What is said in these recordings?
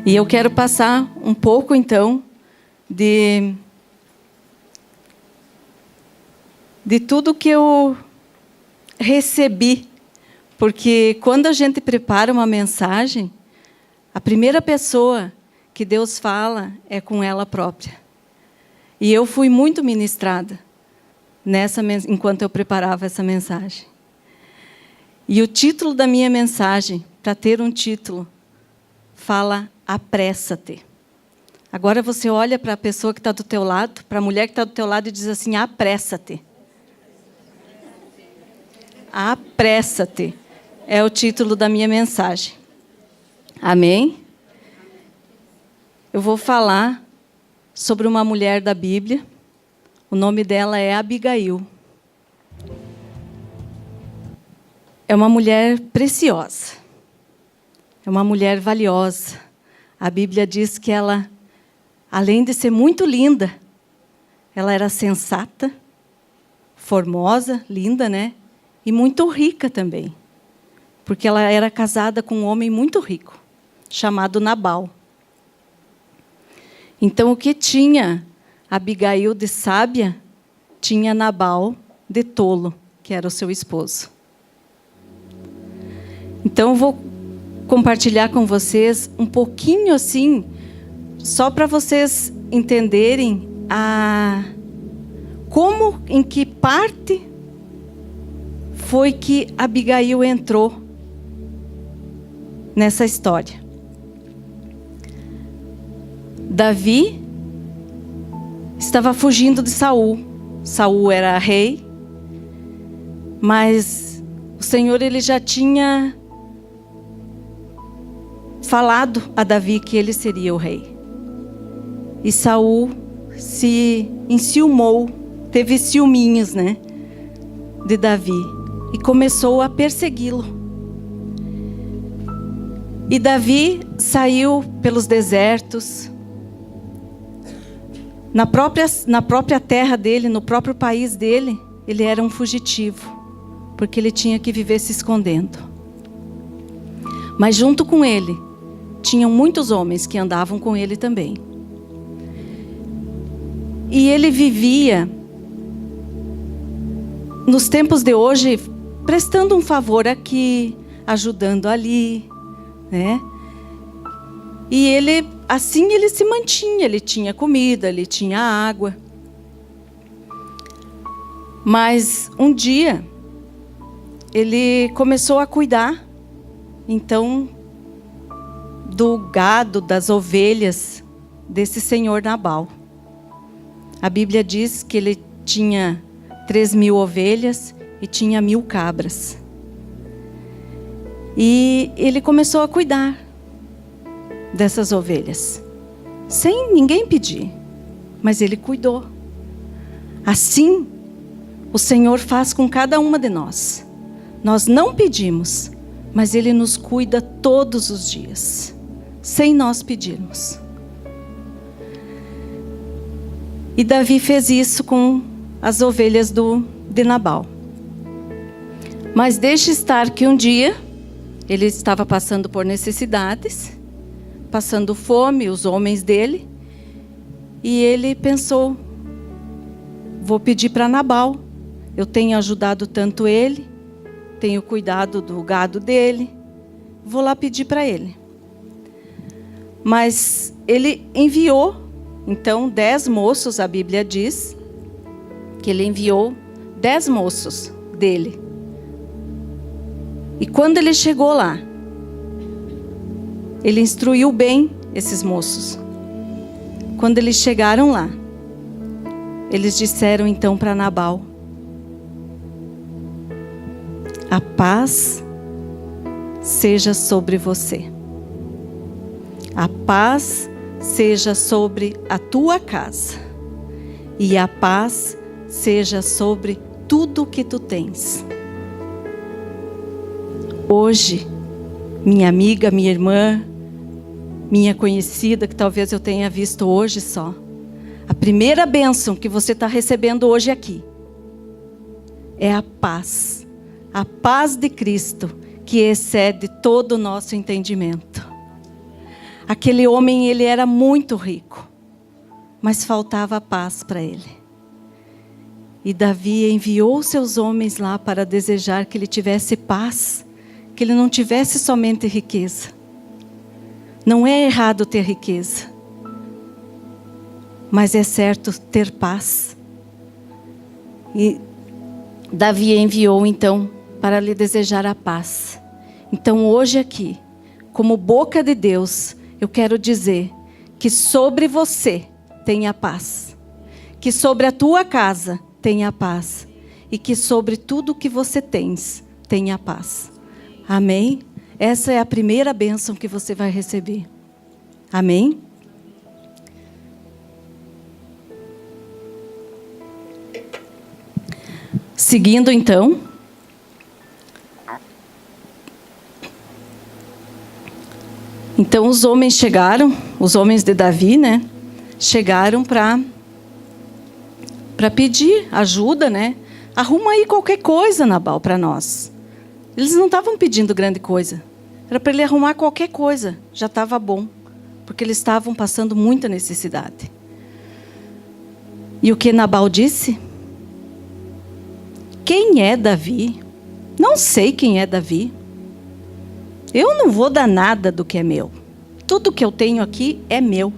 E eu quero passar um pouco, então, de tudo que eu recebi. Porque quando a gente prepara uma mensagem, a primeira pessoa que Deus fala é com ela própria. E eu fui muito ministrada enquanto eu preparava essa mensagem. E o título da minha mensagem, para ter um título, fala: apressa-te. Agora você olha para a pessoa que está do teu lado, para a mulher que está do teu lado e diz assim: apressa-te. Apressa-te é o título da minha mensagem. Amém? Eu vou falar sobre uma mulher da Bíblia. O nome dela é Abigail. É uma mulher preciosa. É uma mulher valiosa. A Bíblia diz que ela, além de ser muito linda, ela era sensata, formosa, linda, né? E muito rica também. Porque ela era casada com um homem muito rico, chamado Nabal. Então, o que tinha Abigail de sábia, tinha Nabal de tolo, que era o seu esposo. Então, eu vou compartilhar com vocês um pouquinho assim, só para vocês entenderem como, em que parte foi que Abigail entrou nessa história. Davi estava fugindo de Saul. Saul era rei, mas o Senhor ele já tinha falado a Davi que ele seria o rei. E Saul se enciumou, teve ciúminhos, né, de Davi, e começou a persegui-lo. E Davi saiu pelos desertos, na própria terra dele, no próprio país dele, ele era um fugitivo, porque ele tinha que viver se escondendo. Mas junto com ele, tinham muitos homens que andavam com ele também. E ele vivia, nos tempos de hoje, prestando um favor aqui, ajudando ali, né? E ele, assim ele se mantinha, ele tinha comida, ele tinha água. Mas um dia, ele começou a cuidar, então, do gado, das ovelhas desse senhor Nabal. A Bíblia diz que ele tinha 3.000 ovelhas e tinha 1.000 cabras. E ele começou a cuidar dessas ovelhas, sem ninguém pedir, mas ele cuidou. Assim, o Senhor faz com cada uma de nós. Nós não pedimos, mas Ele nos cuida todos os dias, sem nós pedirmos. E Davi fez isso com as ovelhas de Nabal. Mas deixe estar que um dia, ele estava passando por necessidades, passando fome, os homens dele, e ele pensou: vou pedir para Nabal, eu tenho ajudado tanto ele, tenho cuidado do gado dele, vou lá pedir para ele. Mas ele enviou, então, 10 moços, a Bíblia diz, que ele enviou 10 moços dele. E quando ele chegou lá, ele instruiu bem esses moços. Quando eles chegaram lá, eles disseram então para Nabal: a paz seja sobre você. A paz seja sobre a tua casa. E a paz seja sobre tudo que tu tens. Hoje, minha amiga, minha irmã, minha conhecida, que talvez eu tenha visto hoje só, a primeira bênção que você está recebendo hoje aqui é a paz de Cristo, que excede todo o nosso entendimento. Aquele homem, ele era muito rico, mas faltava paz para ele. E Davi enviou seus homens lá para desejar que ele tivesse paz, que ele não tivesse somente riqueza. Não é errado ter riqueza, mas é certo ter paz. E Davi enviou então para lhe desejar a paz. Então hoje aqui, como boca de Deus, eu quero dizer que sobre você tenha paz, que sobre a tua casa tenha paz, e que sobre tudo que você tens tenha paz. Amém? Essa é a primeira bênção que você vai receber. Amém? Seguindo então. Então os homens chegaram, os homens de Davi, né? Chegaram para pedir ajuda, né? Arruma aí qualquer coisa, Nabal, para nós. Eles não estavam pedindo grande coisa. Era para ele arrumar qualquer coisa. Já estava bom. Porque eles estavam passando muita necessidade. E o que Nabal disse? Quem é Davi? Não sei quem é Davi. Eu não vou dar nada do que é meu. Tudo que eu tenho aqui é meu.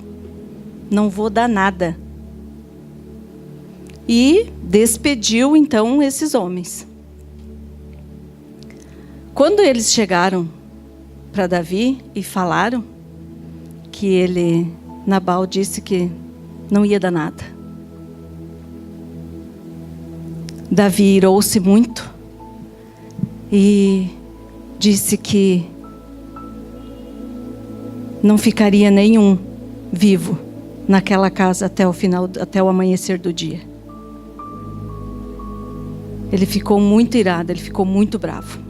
Não vou dar nada. E despediu então esses homens. Quando eles chegaram para Davi e falaram que Nabal disse que não ia dar nada. Davi irou-se muito e disse que não ficaria nenhum vivo naquela casa até o amanhecer do dia. Ele ficou muito irado, ele ficou muito bravo.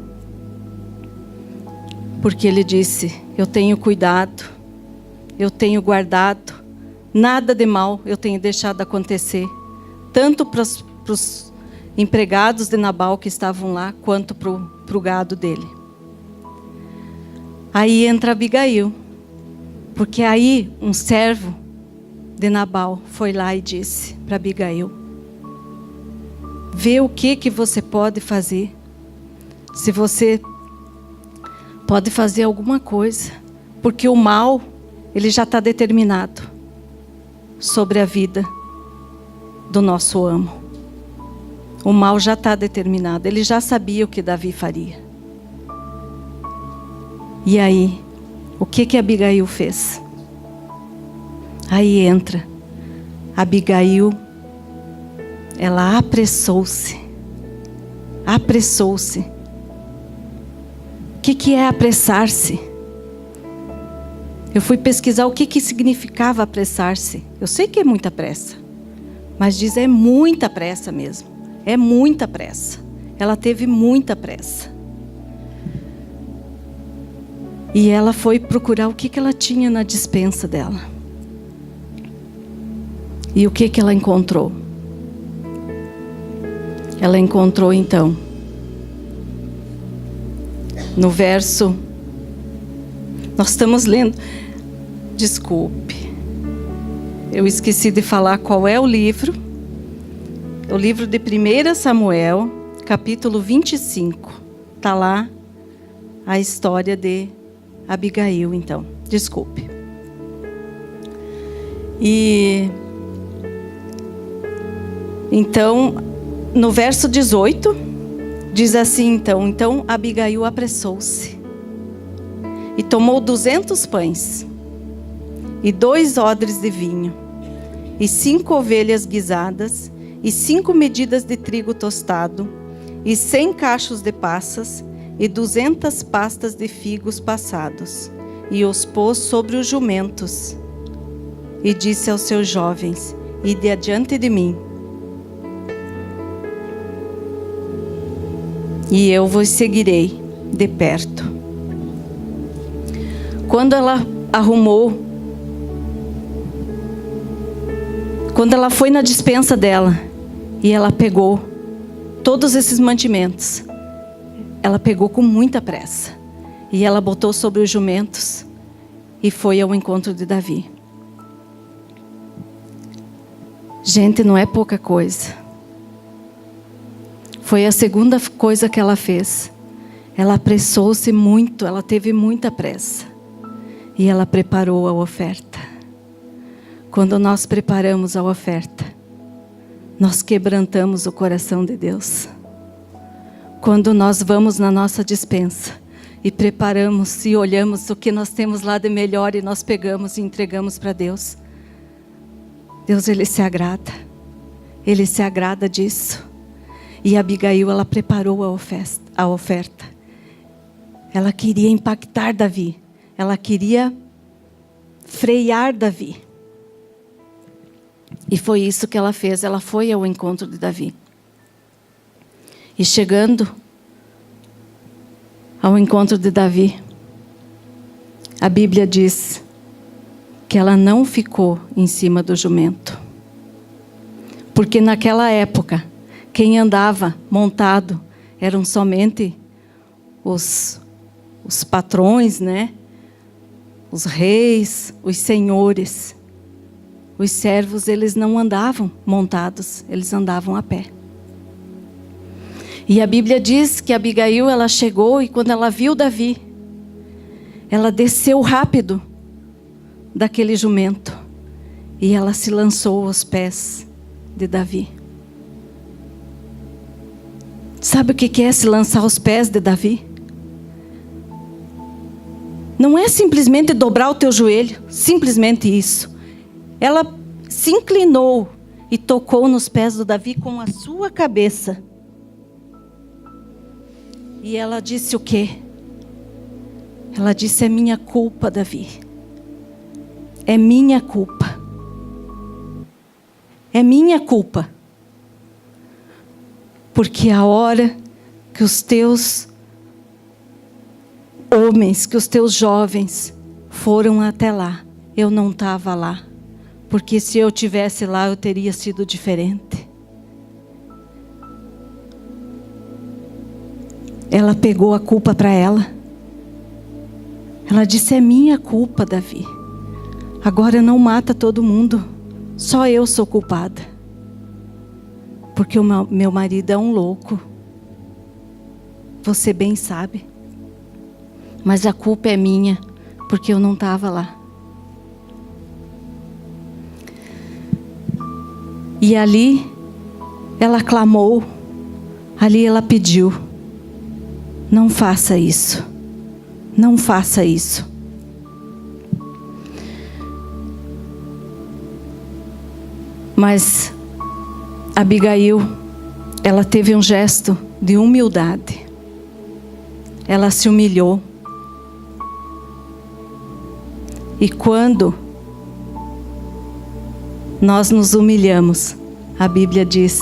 Porque ele disse, eu tenho cuidado, eu tenho guardado, nada de mal eu tenho deixado acontecer, tanto para os empregados de Nabal que estavam lá, quanto para o gado dele. Aí entra Abigail, porque aí um servo de Nabal foi lá e disse para Abigail, vê o que você pode fazer, se você pode fazer alguma coisa, porque o mal, ele já está determinado sobre a vida do nosso amo. O mal já está determinado, ele já sabia o que Davi faria. E aí, o que Abigail fez? Aí entra Abigail, ela apressou-se. Apressou-se. O que é apressar-se? Eu fui pesquisar o que significava apressar-se. Eu sei que é muita pressa, mas diz é muita pressa mesmo. É muita pressa. Ela teve muita pressa. E ela foi procurar o que ela tinha na despensa dela. E o que ela encontrou? Ela encontrou então, no verso, nós estamos lendo, desculpe, eu esqueci de falar qual é o livro de 1 Samuel, capítulo 25, está lá a história de Abigail, então, desculpe. E então, no verso 18, diz assim, então Abigail apressou-se e tomou 200 pães e 2 odres de vinho e 5 ovelhas guisadas e 5 medidas de trigo tostado e 100 cachos de passas e 200 pastas de figos passados e os pôs sobre os jumentos e disse aos seus jovens, ide adiante de mim e eu vos seguirei de perto. Quando ela arrumou, quando ela foi na despensa dela e ela pegou todos esses mantimentos, ela pegou com muita pressa e ela botou sobre os jumentos e foi ao encontro de Davi. Gente, não é pouca coisa. Foi a segunda coisa que ela fez. Ela apressou-se muito, ela teve muita pressa. E ela preparou a oferta. Quando nós preparamos a oferta, nós quebrantamos o coração de Deus. Quando nós vamos na nossa despensa e preparamos e olhamos o que nós temos lá de melhor e nós pegamos e entregamos para Deus, Deus, Ele se agrada. Ele se agrada disso. E Abigail, ela preparou a oferta. Ela queria impactar Davi. Ela queria frear Davi. E foi isso que ela fez. Ela foi ao encontro de Davi. E chegando ao encontro de Davi, a Bíblia diz que ela não ficou em cima do jumento. Porque naquela época, quem andava montado eram somente os patrões, né? Os reis, os senhores. Os servos, eles não andavam montados, eles andavam a pé. E a Bíblia diz que Abigail, ela chegou e quando ela viu Davi, ela desceu rápido daquele jumento e ela se lançou aos pés de Davi. Sabe o que é se lançar aos pés de Davi? Não é simplesmente dobrar o teu joelho, simplesmente isso. Ela se inclinou e tocou nos pés do Davi com a sua cabeça. E ela disse o quê? Ela disse: é minha culpa, Davi. É minha culpa. É minha culpa. Porque a hora que os teus homens, que os teus jovens foram até lá, eu não estava lá. Porque se eu tivesse lá, eu teria sido diferente. Ela pegou a culpa para ela. Ela disse: é minha culpa, Davi. Agora não mata todo mundo. Só eu sou culpada. Porque o meu marido é um louco. Você bem sabe. Mas a culpa é minha, porque eu não estava lá. E ali, ela clamou. Ali ela pediu: não faça isso. Não faça isso. Mas Abigail, ela teve um gesto de humildade. Ela se humilhou. E quando nós nos humilhamos, a Bíblia diz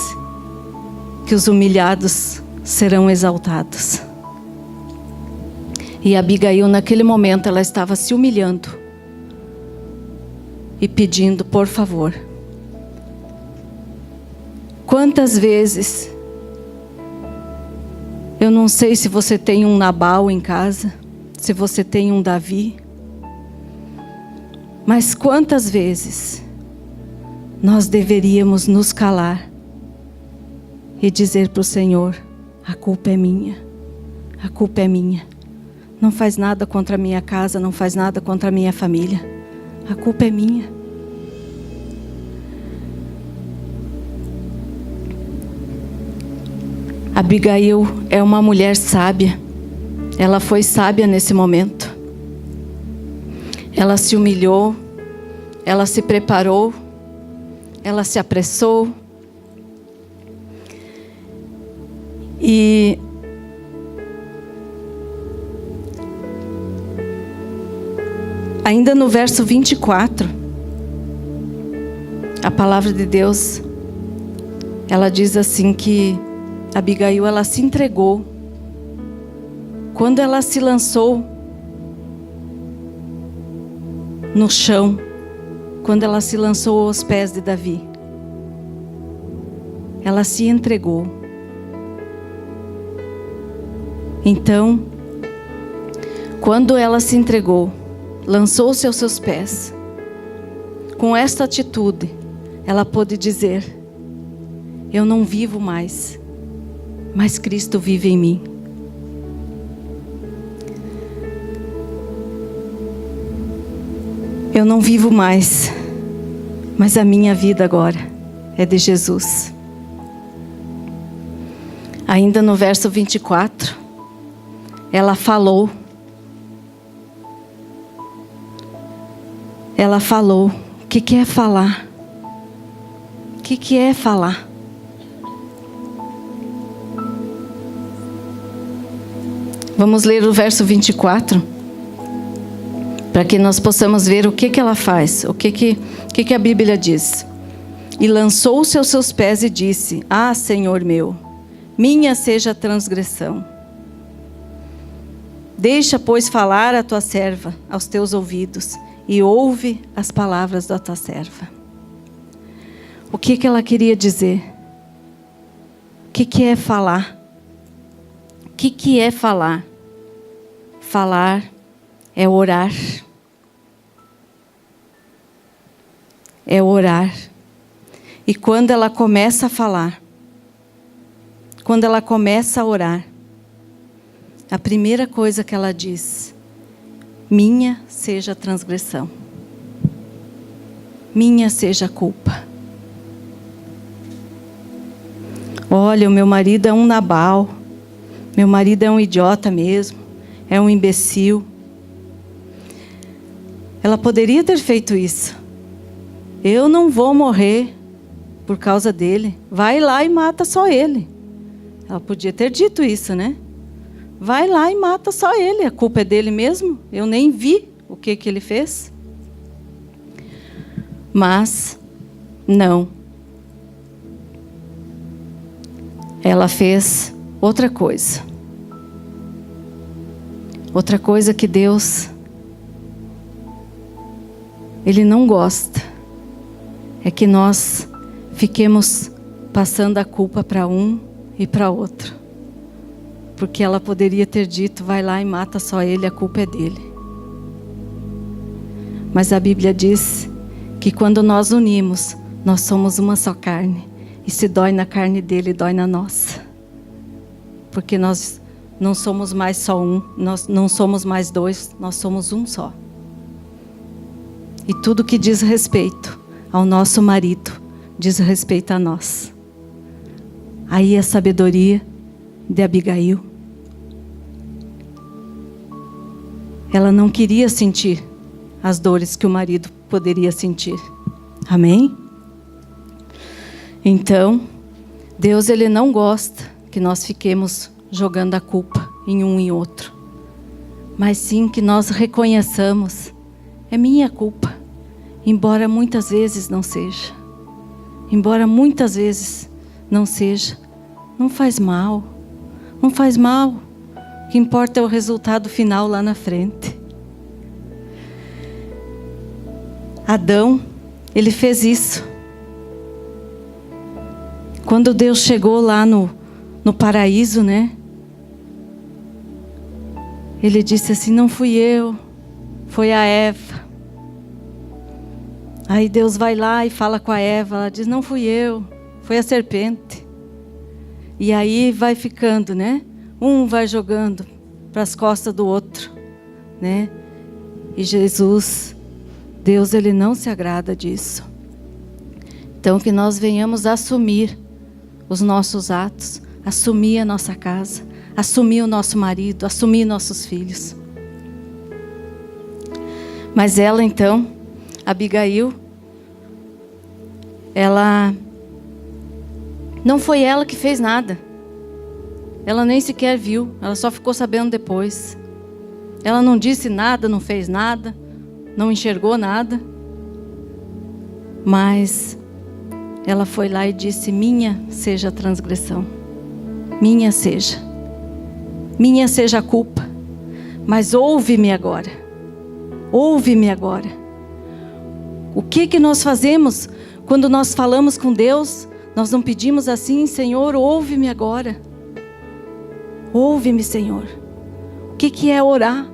que os humilhados serão exaltados. E Abigail, naquele momento, ela estava se humilhando e pedindo: por favor. Quantas vezes, eu não sei se você tem um Nabal em casa, se você tem um Davi, mas quantas vezes nós deveríamos nos calar e dizer para o Senhor: a culpa é minha, a culpa é minha. Não faz nada contra a minha casa, não faz nada contra a minha família. A culpa é minha. Abigail é uma mulher sábia. Ela foi sábia nesse momento. Ela se humilhou, ela se preparou, ela se apressou. E ainda no verso 24, a palavra de Deus, ela diz assim que Abigail, ela se entregou. Quando ela se lançou no chão, quando ela se lançou aos pés de Davi, ela se entregou. Então, quando ela se entregou, lançou-se aos seus pés. Com esta atitude, ela pôde dizer: eu não vivo mais, mas Cristo vive em mim. Eu não vivo mais, mas a minha vida agora é de Jesus. Ainda no verso 24, ela falou. Ela falou. O que é falar? O que é falar? Vamos ler o verso 24, para que nós possamos ver o que ela faz, o que a Bíblia diz. E lançou-se aos seus pés e disse: ah, Senhor meu, minha seja a transgressão. Deixa, pois, falar a tua serva aos teus ouvidos, e ouve as palavras da tua serva. O que ela queria dizer? O que é falar? O que é falar? Falar é orar. É orar. E quando ela começa a falar, quando ela começa a orar, a primeira coisa que ela diz: minha seja a transgressão, minha seja a culpa. Olha, o meu marido é um Nabal, meu marido é um idiota mesmo, é um imbecil. Ela poderia ter feito isso. Eu não vou morrer por causa dele, vai lá e mata só ele. Ela podia ter dito isso, né? Vai lá e mata só ele, a culpa é dele mesmo, eu nem vi o que ele fez. Mas, não. Ela fez outra coisa. Outra coisa que Deus, Ele não gosta, é que nós fiquemos passando a culpa para um e para outro. Porque ela poderia ter dito: vai lá e mata só ele, a culpa é dele. Mas a Bíblia diz que quando nós unimos, nós somos uma só carne. E se dói na carne dele, dói na nossa. Porque nós não somos mais só um, nós não somos mais dois, nós somos um só. E tudo que diz respeito ao nosso marido, diz respeito a nós. Aí a sabedoria de Abigail. Ela não queria sentir as dores que o marido poderia sentir. Amém? Então, Deus, Ele não gosta que nós fiquemos jogando a culpa em um e outro. Mas sim que nós reconheçamos: é minha culpa. Embora muitas vezes não seja. Embora muitas vezes não seja. Não faz mal. Não faz mal. O que importa é o resultado final lá na frente. Adão, ele fez isso. Quando Deus chegou lá no paraíso, né? Ele disse assim: não fui eu, foi a Eva. Aí Deus vai lá e fala com a Eva. Ela diz: não fui eu, foi a serpente. E aí vai ficando, né? Um vai jogando para as costas do outro, né? E Jesus, Deus, Ele não se agrada disso. Então que nós venhamos assumir os nossos atos, assumir a nossa casa, assumir o nosso marido, assumir nossos filhos. Mas ela então, Abigail, ela não foi ela que fez nada. Ela nem sequer viu, ela só ficou sabendo depois. Ela não disse nada, não fez nada, não enxergou nada. Mas ela foi lá e disse: minha seja a transgressão, minha seja a culpa, mas ouve-me agora, ouve-me agora. O que nós fazemos quando nós falamos com Deus? Nós não pedimos assim: Senhor, ouve-me agora, ouve-me, Senhor. O que é orar?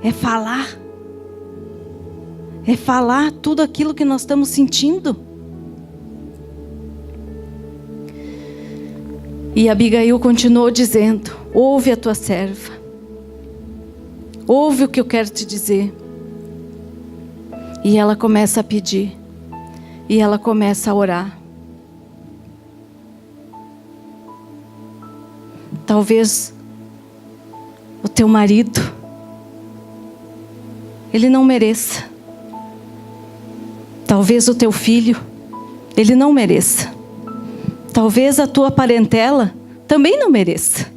É falar, É falar tudo aquilo que nós estamos sentindo. E Abigail continuou dizendo: ouve a tua serva. Ouve o que eu quero te dizer. E ela começa a pedir. E ela começa a orar. Talvez o teu marido, ele não mereça. Talvez o teu filho, ele não mereça. Talvez a tua parentela também não mereça.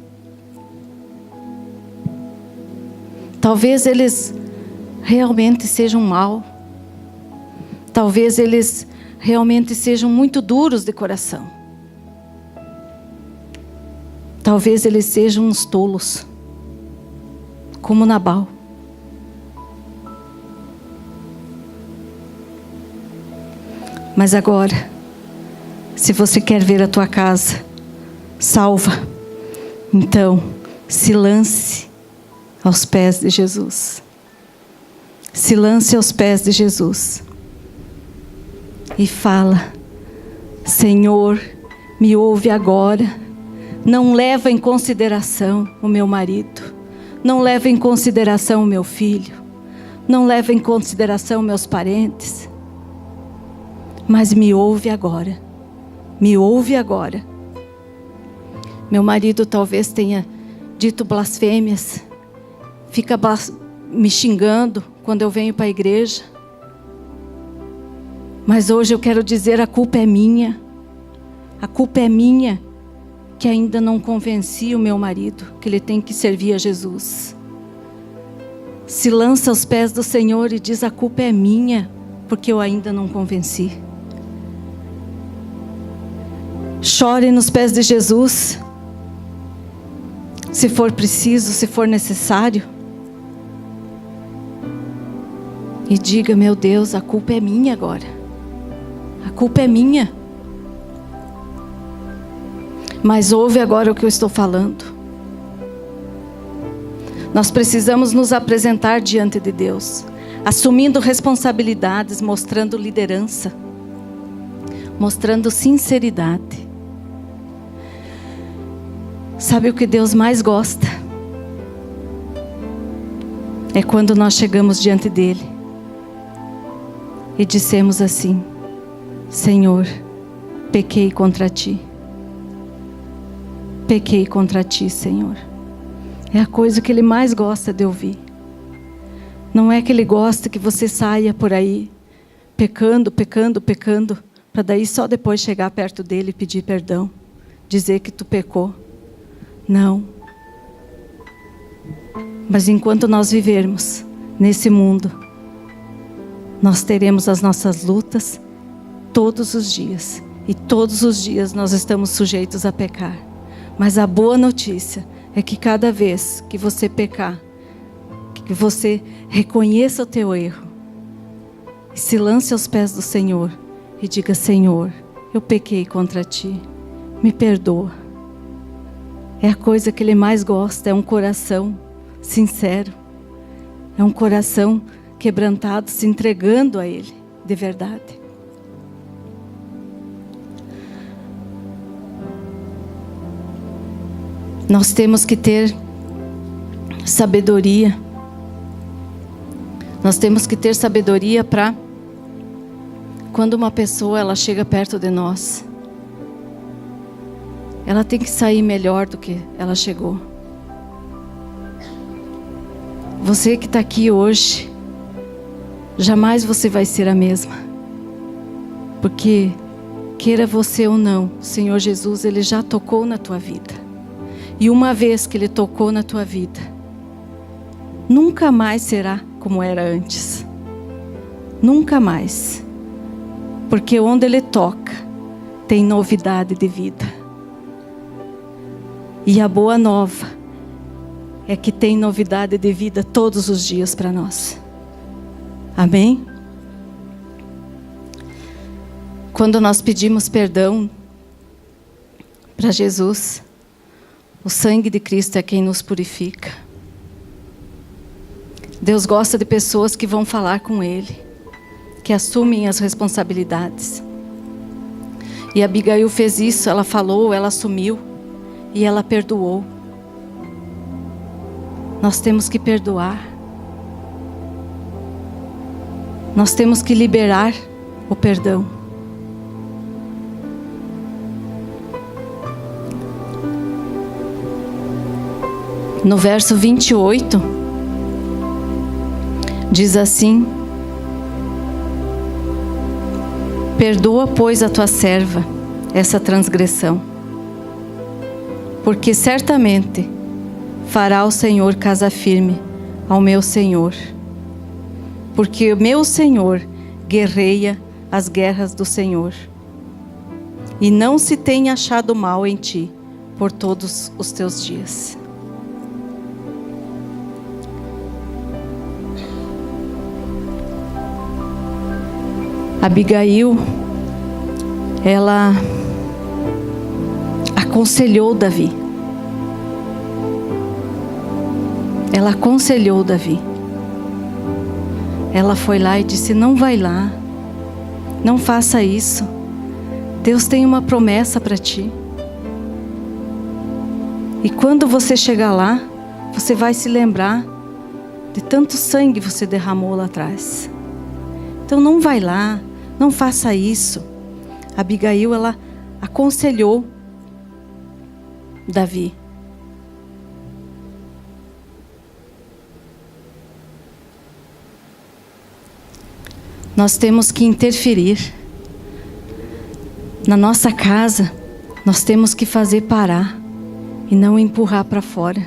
Talvez eles realmente sejam mal. Talvez eles realmente sejam muito duros de coração. Talvez eles sejam uns tolos, como Nabal. Mas agora, se você quer ver a tua casa salva, então se lance aos pés de Jesus. Se lance aos pés de Jesus. E fala: Senhor, me ouve agora. Não leva em consideração o meu marido. Não leva em consideração o meu filho. Não leva em consideração meus parentes. Mas me ouve agora. Me ouve agora. Meu marido talvez tenha dito blasfêmias. Fica me xingando quando eu venho para a igreja. Mas hoje eu quero dizer: a culpa é minha. A culpa é minha, que ainda não convenci o meu marido que ele tem que servir a Jesus. Se lança aos pés do Senhor e diz: a culpa é minha, porque eu ainda não convenci. Chore nos pés de Jesus, se for preciso, se for necessário. E diga: meu Deus, a culpa é minha agora. A culpa é minha. Mas ouve agora o que eu estou falando. Nós precisamos nos apresentar diante de Deus, assumindo responsabilidades, mostrando liderança, mostrando sinceridade. Sabe o que Deus mais gosta? É quando nós chegamos diante dele e dissemos assim: Senhor, pequei contra ti. Pequei contra ti, Senhor. É a coisa que ele mais gosta de ouvir. Não é que ele gosta que você saia por aí pecando, pecando, pecando, para daí só depois chegar perto dele e pedir perdão, dizer que tu pecou. Não. Mas enquanto nós vivermos nesse mundo, nós teremos as nossas lutas todos os dias. E todos os dias nós estamos sujeitos a pecar. Mas a boa notícia é que cada vez que você pecar, que você reconheça o teu erro, e se lance aos pés do Senhor e diga: Senhor, eu pequei contra ti, me perdoa. É a coisa que ele mais gosta, é um coração sincero, é um coração quebrantado, se entregando a ele de verdade. Nós temos que ter sabedoria. Nós temos que ter sabedoria para quando uma pessoa ela chega perto de nós, ela tem que sair melhor do que ela chegou. Você que está aqui hoje, jamais você vai ser a mesma. Porque, queira você ou não, o Senhor Jesus, Ele já tocou na tua vida. E uma vez que Ele tocou na tua vida, nunca mais será como era antes. Nunca mais. Porque onde Ele toca, tem novidade de vida. E a boa nova é que tem novidade de vida todos os dias para nós. Amém? Quando nós pedimos perdão para Jesus, o sangue de Cristo é quem nos purifica. Deus gosta de pessoas que vão falar com Ele. que assumem as responsabilidades. E Abigail fez isso, ela falou, ela assumiu e ela perdoou. Nós temos que perdoar. Nós temos que liberar o perdão. No verso 28, diz assim: perdoa, pois, a tua serva essa transgressão, porque certamente fará o Senhor casa firme ao meu Senhor, porque o meu Senhor guerreia as guerras do Senhor, e não se tem achado mal em ti por todos os teus dias. Abigail, ela aconselhou Davi. Ela aconselhou Davi. Ela foi lá e disse: não vai lá, não faça isso. Deus tem uma promessa para ti. E quando você chegar lá, você vai se lembrar de tanto sangue que você derramou lá atrás. Então não vai lá, não faça isso. Abigail, ela aconselhou Davi. Nós temos que interferir. Na nossa casa, nós temos que fazer parar e não empurrar para fora,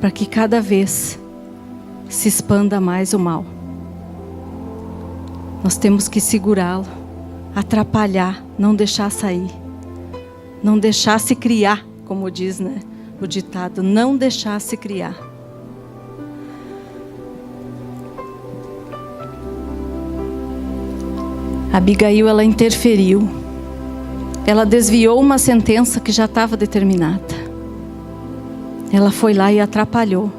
para que cada vez se expanda mais o mal. Nós temos que segurá-lo, atrapalhar, não deixar sair, não deixar se criar, como diz, né, o ditado, não deixar se criar. Abigail, ela interferiu, ela desviou uma sentença que já estava determinada. Ela foi lá e atrapalhou,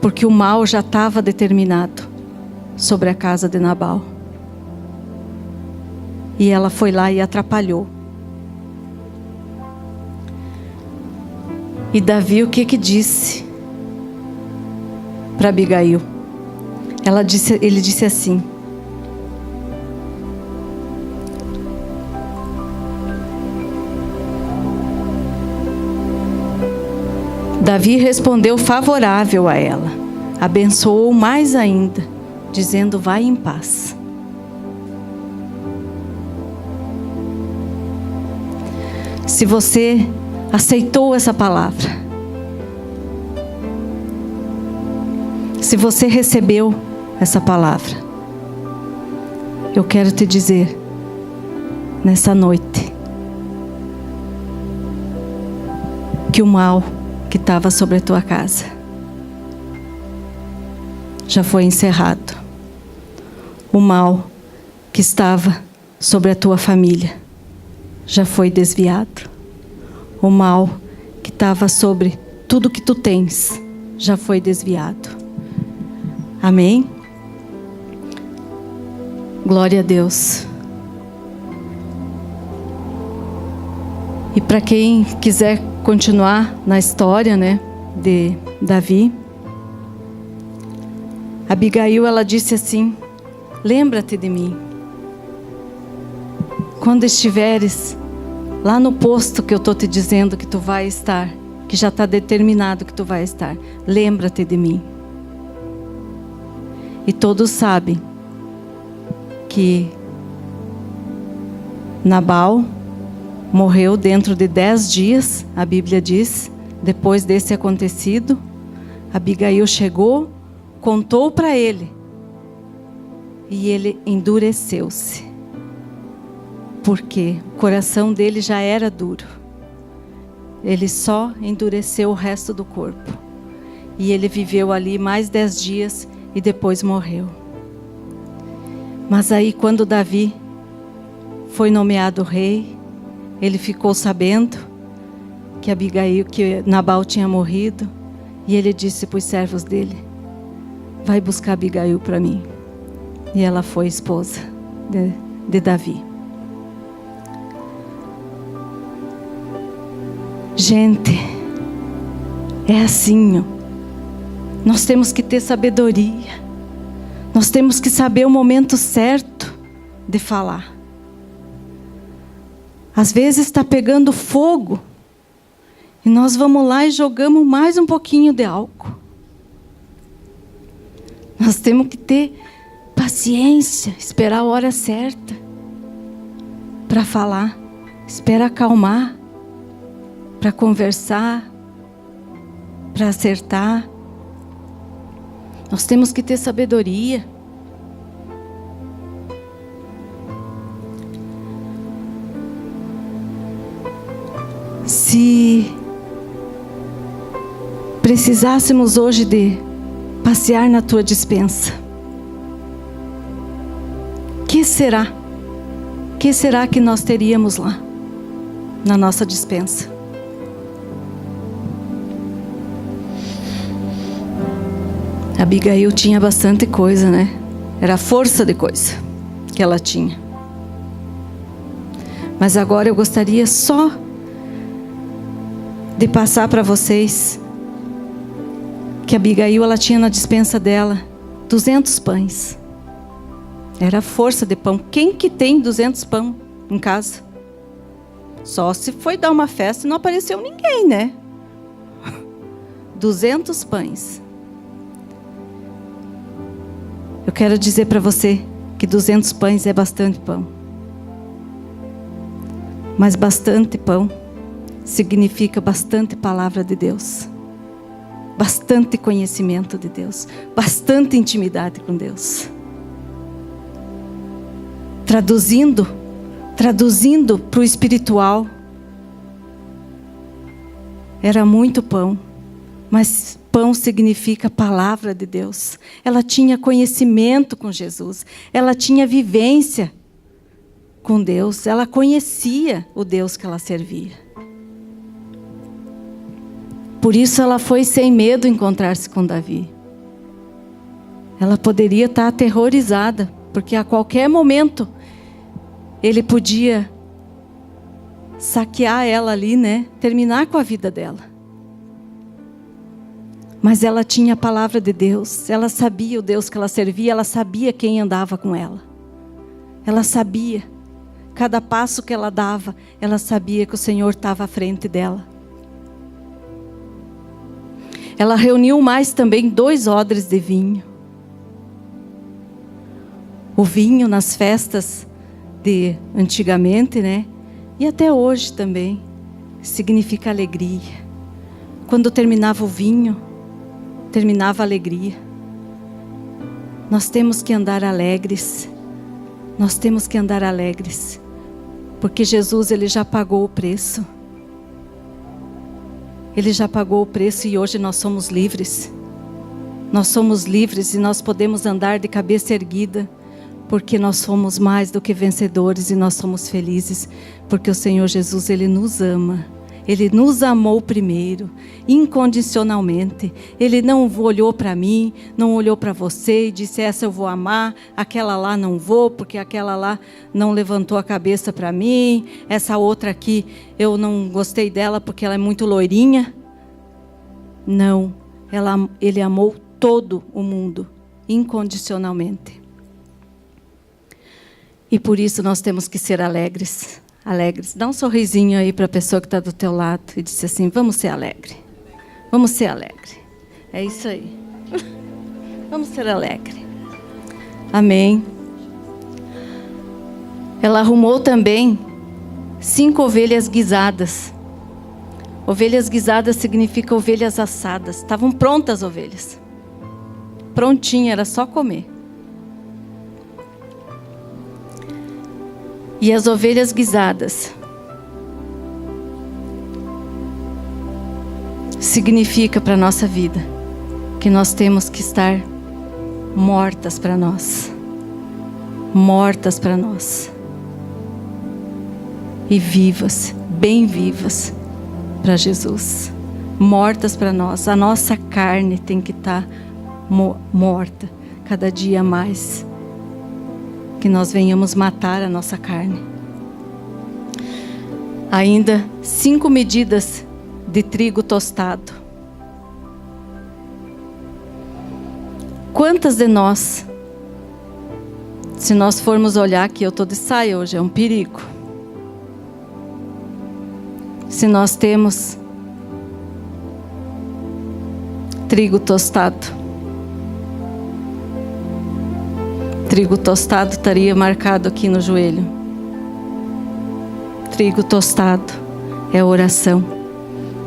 porque o mal já estava determinado sobre a casa de Nabal. E ela foi lá e atrapalhou. E Davi, o que disse para Abigail? Ele disse assim: Davi respondeu favorável a ela, abençoou mais ainda, dizendo: vai em paz. Se você aceitou essa palavra, se você recebeu essa palavra, eu quero te dizer, nessa noite, que o mal que estava sobre a tua casa já foi encerrado. O mal que estava sobre a tua família já foi desviado. O mal que estava sobre tudo que tu tens já foi desviado. Amém? Glória a Deus. E para quem quiser continuar na história, né, de Davi, Abigail, ela disse assim: lembra-te de mim quando estiveres lá no posto que eu estou te dizendo que tu vai estar, que já está determinado que tu vai estar. Lembra-te de mim. E todos sabem que Nabal morreu dentro de 10 dias, a Bíblia diz. Depois desse acontecido, Abigail chegou, contou para ele, e ele endureceu-se, porque o coração dele já era duro. Ele só endureceu o resto do corpo, e ele viveu ali mais 10 dias e depois morreu. Mas aí, quando Davi foi nomeado rei, ele ficou sabendo que Nabal tinha morrido, e ele disse para os servos dele: vai buscar Abigail para mim. E ela foi esposa de Davi. Gente, é assim, ó. Nós temos que ter sabedoria. Nós temos que saber o momento certo de falar. Às vezes está pegando fogo e nós vamos lá e jogamos mais um pouquinho de álcool. Nós temos que ter paciência, esperar a hora certa para falar, esperar acalmar, para conversar, para acertar. Nós temos que ter sabedoria. Se precisássemos hoje de passear na tua despensa, que será? Que será que nós teríamos lá, na nossa despensa? Abigail tinha bastante coisa, né? Era a força de coisa que ela tinha. Mas agora eu gostaria só de passar para vocês que Abigail, ela tinha na despensa dela 200 pães. Era a força de pão. Quem que tem 200 pão em casa? Só se foi dar uma festa e não apareceu ninguém, né? 200 pães. Eu quero dizer para você que 200 pães é bastante pão. Mas bastante pão significa bastante palavra de Deus. Bastante conhecimento de Deus. Bastante intimidade com Deus. Traduzindo para o espiritual, era muito pão. Mas pão significa palavra de Deus. Ela tinha conhecimento com Jesus. Ela tinha vivência com Deus. Ela conhecia o Deus que ela servia. Por isso ela foi sem medo encontrar-se com Davi. Ela poderia estar aterrorizada, porque a qualquer momento ele podia saquear ela ali, né? Terminar com a vida dela. Mas ela tinha a palavra de Deus. Ela sabia o Deus que ela servia. Ela sabia quem andava com ela. Ela sabia. Cada passo que ela dava, ela sabia que o Senhor estava à frente dela. Ela reuniu mais também 2 odres de vinho. O vinho nas festas de antigamente, né? E até hoje também, significa alegria. Quando terminava o vinho, terminava a alegria. Nós temos que andar alegres. Nós temos que andar alegres. Porque Jesus, Ele já pagou o preço. Ele já pagou o preço e hoje nós somos livres. Nós somos livres e nós podemos andar de cabeça erguida. Porque nós somos mais do que vencedores e nós somos felizes. Porque o Senhor Jesus, Ele nos ama. Ele nos amou primeiro, incondicionalmente. Ele não olhou para mim, não olhou para você e disse, essa eu vou amar, aquela lá não vou, porque aquela lá não levantou a cabeça para mim, essa outra aqui eu não gostei dela porque ela é muito loirinha. Não, Ele amou todo o mundo, incondicionalmente. E por isso nós temos que ser alegres. Alegres. Dá um sorrisinho aí para a pessoa que está do teu lado e diz assim, vamos ser alegre. Vamos ser alegre. É isso aí. Vamos ser alegre. Amém. Ela arrumou também 5 ovelhas guisadas. Ovelhas guisadas significa ovelhas assadas. Estavam prontas as ovelhas. Prontinha, era só comer. E as ovelhas guisadas significa para a nossa vida que nós temos que estar mortas para nós. Mortas para nós. E vivas, bem vivas para Jesus. Mortas para nós. A nossa carne tem que estar morta cada dia mais que nós venhamos matar a nossa carne. Ainda 5 medidas de trigo tostado. Quantas de nós, se nós formos olhar aqui, eu estou de saia hoje, é um perigo. Se nós temos trigo tostado. Trigo tostado estaria marcado aqui no joelho. Trigo tostado é oração.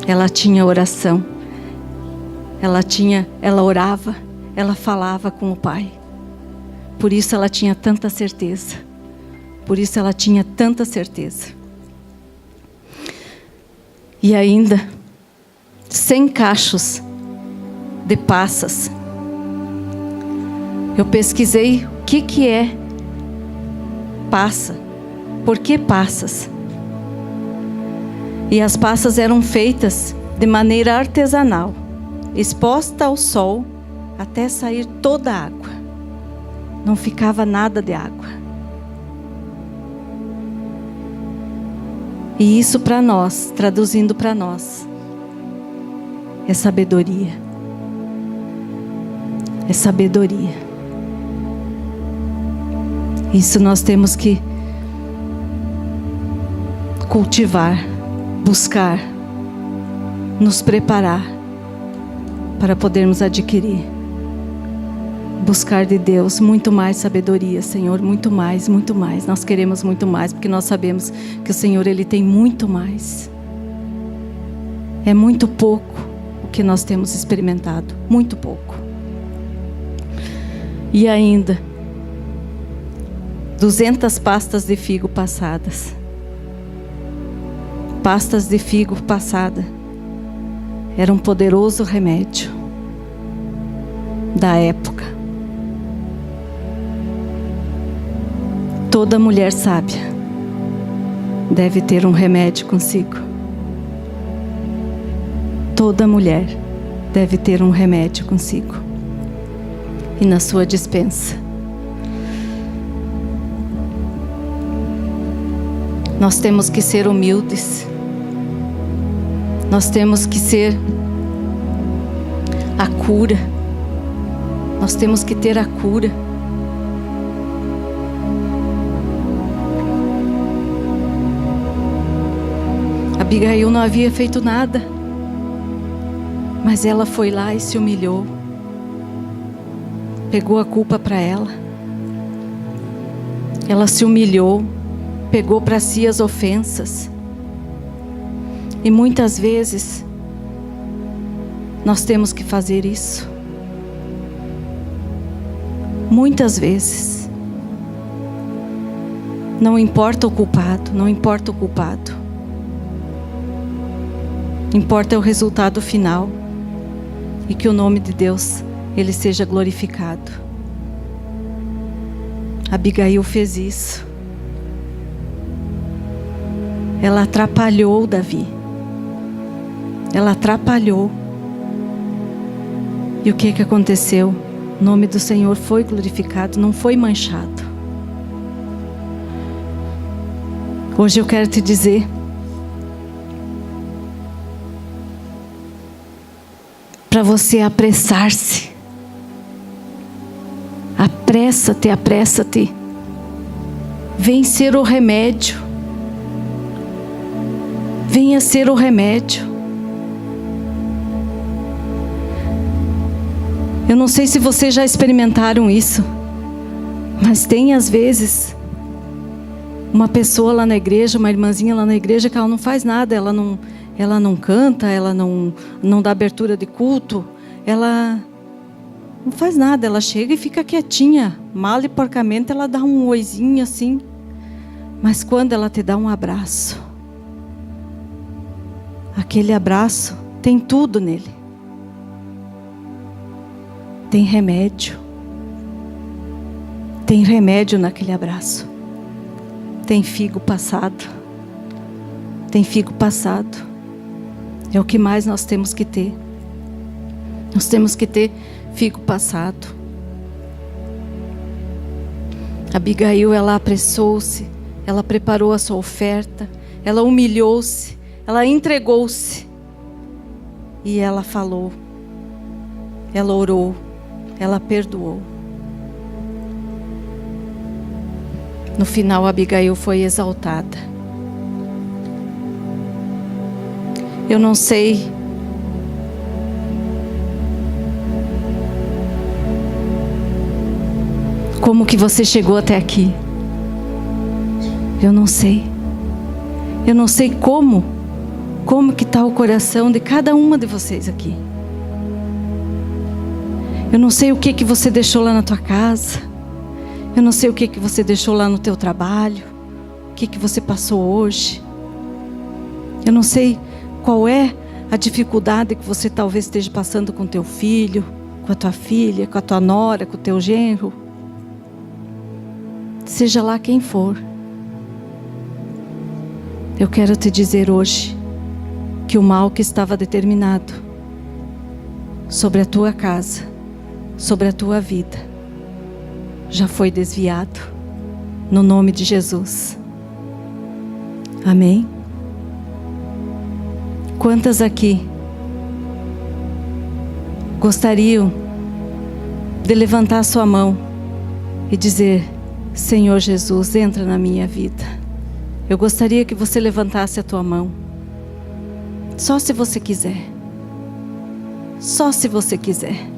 Ela tinha oração. Ela orava, ela falava com o Pai. Por isso ela tinha tanta certeza. Por isso ela tinha tanta certeza. E ainda 100 cachos de passas. Eu pesquisei o que é passa. Por que passas? E as passas eram feitas de maneira artesanal, exposta ao sol até sair toda a água. Não ficava nada de água. E isso para nós, traduzindo para nós, é sabedoria. É sabedoria. Isso nós temos que cultivar, buscar, nos preparar para podermos adquirir. Buscar de Deus muito mais sabedoria, Senhor, muito mais, muito mais. Nós queremos muito mais, porque nós sabemos que o Senhor, Ele tem muito mais. É muito pouco o que nós temos experimentado, muito pouco. E ainda 200 pastas de figo passadas. Pastas de figo passada era um poderoso remédio da época. Toda mulher sábia deve ter um remédio consigo. Toda mulher deve ter um remédio consigo e na sua despensa. Nós temos que ser humildes. Nós temos que ser a cura. Nós temos que ter a cura. Abigail não havia feito nada, mas ela foi lá e se humilhou. Pegou a culpa para ela. Ela se humilhou. Pegou para si as ofensas. E muitas vezes nós temos que fazer isso. Muitas vezes. Não importa o culpado, não importa o culpado. Importa o resultado final. E que o nome de Deus, Ele seja glorificado. Abigail fez isso. Ela atrapalhou Davi. Ela atrapalhou. E o que aconteceu? O nome do Senhor foi glorificado, não foi manchado. Hoje eu quero te dizer, para você apressar-se. Apressa-te, apressa-te. Vem ser o remédio. Venha ser o remédio. Eu não sei se vocês já experimentaram isso, mas tem às vezes uma pessoa lá na igreja, uma irmãzinha lá na igreja, que ela não faz nada, ela não canta, ela não dá abertura de culto, ela não faz nada, ela chega e fica quietinha, mal e porcamente ela dá um oizinho assim, mas quando ela te dá um abraço, aquele abraço tem tudo nele. Tem remédio. Tem remédio naquele abraço. Tem figo passado. Tem figo passado. É o que mais nós temos que ter. Nós temos que ter figo passado. Abigail, ela apressou-se, ela preparou a sua oferta, ela humilhou-se, ela entregou-se. E ela falou, ela orou, ela perdoou. No final, Abigail foi exaltada. Eu não sei como que você chegou até aqui. Eu não sei. Eu não sei como que está o coração de cada uma de vocês aqui. Eu não sei o que você deixou lá na tua casa. Eu não sei o que você deixou lá no teu trabalho. O que você passou hoje. Eu não sei qual é a dificuldade que você talvez esteja passando com teu filho, com a tua filha, com a tua nora, com o teu genro. Seja lá quem for. Eu quero te dizer hoje que o mal que estava determinado sobre a tua casa, sobre a tua vida, já foi desviado, no nome de Jesus. Amém? Quantas aqui gostariam de levantar a sua mão e dizer: Senhor Jesus, entra na minha vida? Eu gostaria que você levantasse a tua mão. Só se você quiser. Só se você quiser.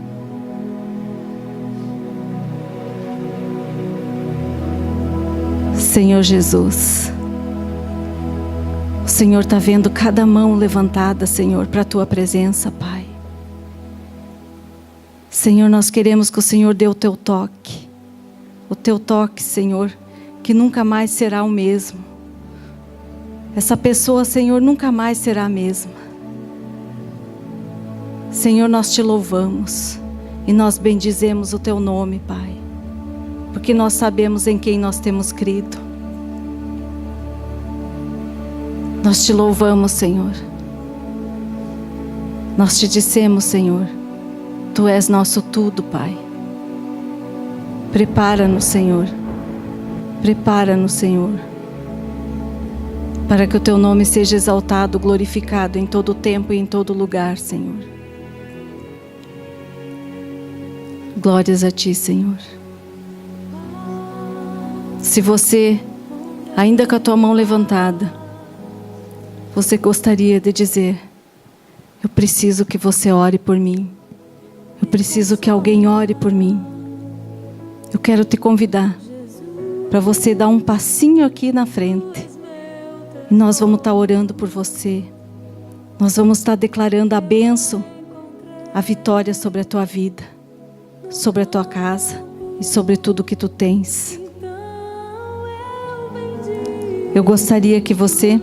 Senhor Jesus, o Senhor está vendo cada mão levantada, Senhor, para a tua presença, Pai. Senhor, nós queremos que o Senhor dê o teu toque. O teu toque, Senhor, que nunca mais será o mesmo. Essa pessoa, Senhor, nunca mais será a mesma. Senhor, nós te louvamos e nós bendizemos o teu nome, Pai, porque nós sabemos em quem nós temos crido. Nós te louvamos, Senhor. Nós te dissemos, Senhor, Tu és nosso tudo, Pai. Prepara-nos, Senhor. Prepara-nos, Senhor, para que o teu nome seja exaltado, glorificado em todo tempo e em todo lugar, Senhor. Glórias a ti, Senhor. Se você, ainda com a tua mão levantada, você gostaria de dizer: eu preciso que você ore por mim. Eu preciso que alguém ore por mim. Eu quero te convidar para você dar um passinho aqui na frente. E nós vamos estar orando por você. Nós vamos estar declarando a bênção, a vitória sobre a tua vida, sobre a tua casa e sobre tudo que tu tens. Eu gostaria que você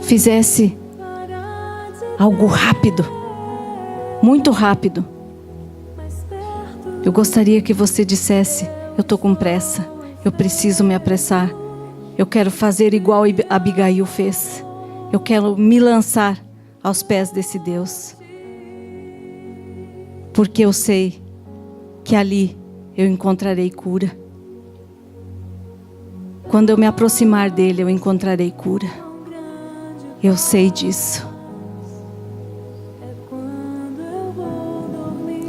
fizesse algo rápido, muito rápido. Eu gostaria que você dissesse: eu estou com pressa, eu preciso me apressar. Eu quero fazer igual Abigail fez. Eu quero me lançar aos pés desse Deus. Porque eu sei que ali eu encontrarei cura. Quando eu me aproximar dele, eu encontrarei cura. Eu sei disso.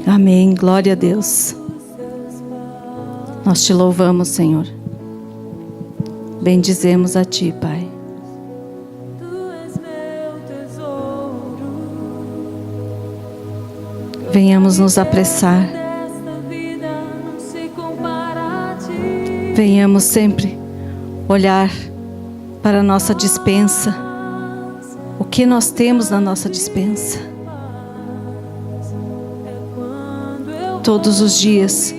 Amém. Glória a Deus. Nós te louvamos, Senhor. Bendizemos a ti, Pai. Venhamos nos apressar. Venhamos sempre olhar para a nossa despensa. O que nós temos na nossa despensa? Todos os dias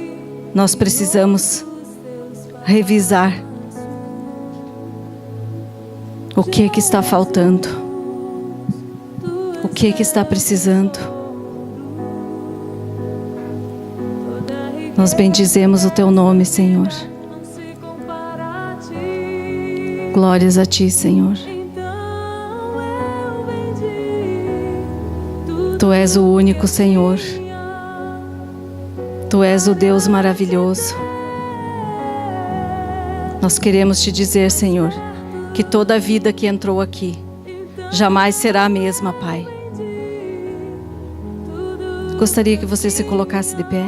nós precisamos revisar o que está faltando, o que está precisando. Nós bendizemos o teu nome, Senhor. Glórias a ti, Senhor. Tu és o único Senhor. Tu és o Deus maravilhoso. Nós queremos te dizer, Senhor, que toda a vida que entrou aqui jamais será a mesma, Pai. Gostaria que você se colocasse de pé.